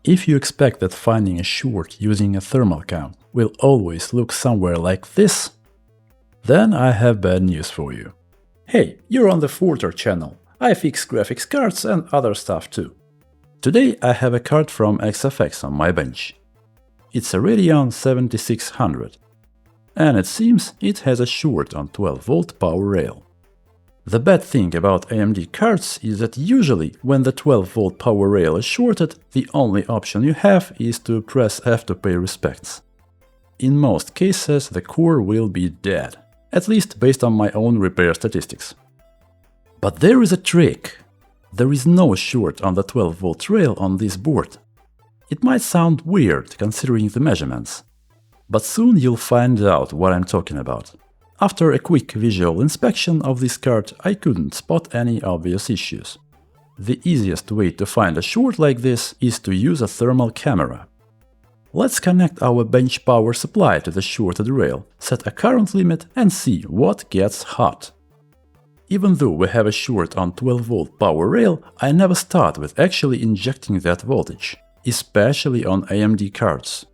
If you expect that finding a short using a thermalcam will always look somewhere like this, then I have bad news for you. Hey, you're on the Forter channel. I fix graphics cards and other stuff too. Today I have a card from XFX on my bench. It's a Radeon 7600, and it seems it has a short on 12-volt power rail. The bad thing about AMD cards is that usually when the 12-volt power rail is shorted, the only option you have is to press F to pay respects. In most cases the core will be dead, at least based on my own repair statistics. But there is a trick. There is no short on the 12-volt rail on this board. It might sound weird considering the measurements, but soon you'll find out what I'm talking about. After a quick visual inspection of this card, I couldn't spot any obvious issues. The easiest way to find a short like this is to use a thermal camera. Let's connect our bench power supply to the shorted rail, set a current limit and see what gets hot. Even though we have a short on 12-volt power rail, I never start with actually injecting that voltage, especially on AMD cards.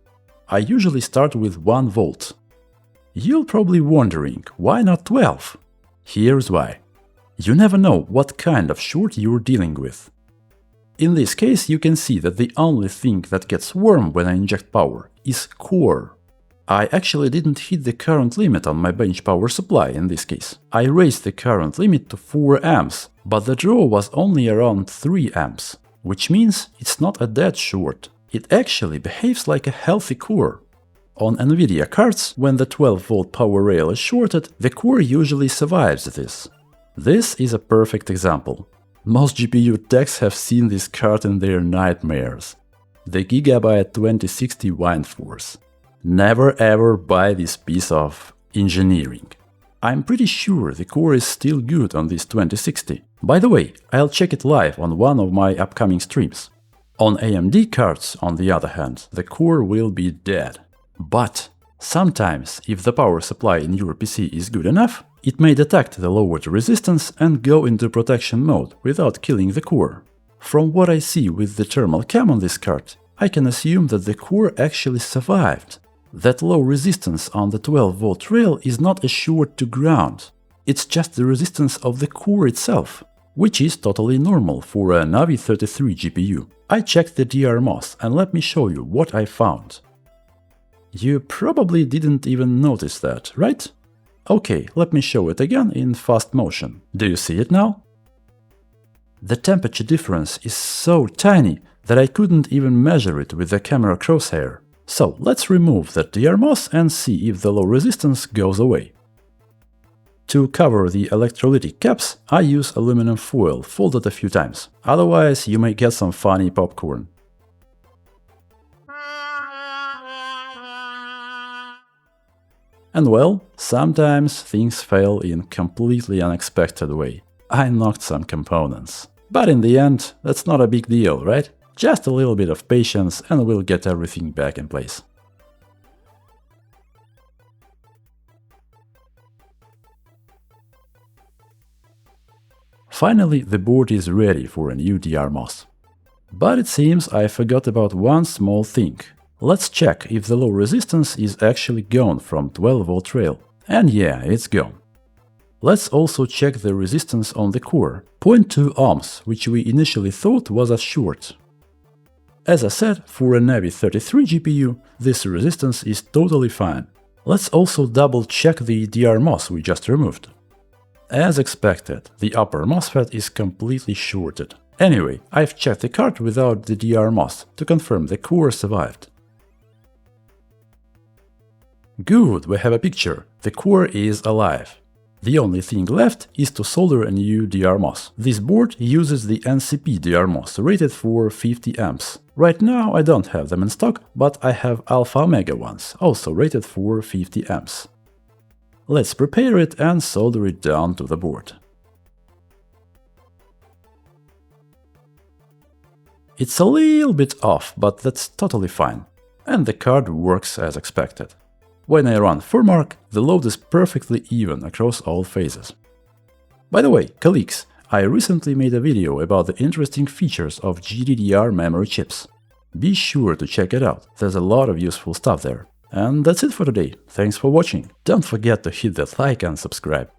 I usually start with 1 volt. You're probably wondering, why not 12? Here's why. You never know what kind of short you're dealing with. In this case, you can see that the only thing that gets warm when I inject power is core. I actually didn't hit the current limit on my bench power supply in this case. I raised the current limit to 4 amps, but the draw was only around 3 amps, which means it's not a dead short. It actually behaves like a healthy core. On nvidia cards, when the 12-volt power rail is shorted, the core usually survives this. This is a perfect example. Most GPU techs have seen this card in their nightmares. The Gigabyte 2060 Windforce. Never ever buy this piece of engineering. I'm pretty sure the core is still good on this 2060. By the way, I'll check it live on one of my upcoming streams. On AMD cards, on the other hand, the core will be dead. But sometimes, if the power supply in your PC is good enough, it may detect the lowered resistance and go into protection mode without killing the core. From what I see with the thermal cam on this card, I can assume that the core actually survived. That low resistance on the 12-volt rail is not a short to ground. It's just the resistance of the core itself, which is totally normal for a Navi 33 GPU. I checked the DRMOS and let me show you what I found. You probably didn't even notice that, right? Okay, let me show it again in fast motion. Do you see it now? The temperature difference is so tiny that I couldn't even measure it with the camera crosshair. So let's remove that DRMOS and see if the low resistance goes away. To cover the electrolytic caps, I use aluminum foil folded a few times, otherwise you may get some funny popcorn. And well, sometimes things fail in completely unexpected way. I knocked some components. But in the end, that's not a big deal, right? Just a little bit of patience and we'll get everything back in place. Finally, the board is ready for a new DRMOS. But it seems I forgot about one small thing. Let's check if the low resistance is actually gone from 12-volt rail. And yeah, it's gone. Let's also check the resistance on the core, 0.2 ohms, which we initially thought was a short. As I said, for a Navi 33 GPU, this resistance is totally fine. Let's also double check the DRMOS we just removed. As expected, the upper MOSFET is completely shorted. Anyway, I've checked the card without the DRMOS to confirm the core survived. Good, we have a picture. The core is alive. The only thing left is to solder a new DRMOS. This board uses the NCP DRMOS rated for 50 amps. Right now I don't have them in stock, but I have Alpha Omega ones, also rated for 50 amps. Let's prepare it and solder it down to the board. It's a little bit off, but that's totally fine. And the card works as expected. When I run FurMark, the load is perfectly even across all phases. By the way, colleagues, I recently made a video about the interesting features of GDDR memory chips. Be sure to check it out, there's a lot of useful stuff there. And that's it for today, thanks for watching, don't forget to hit that like and subscribe.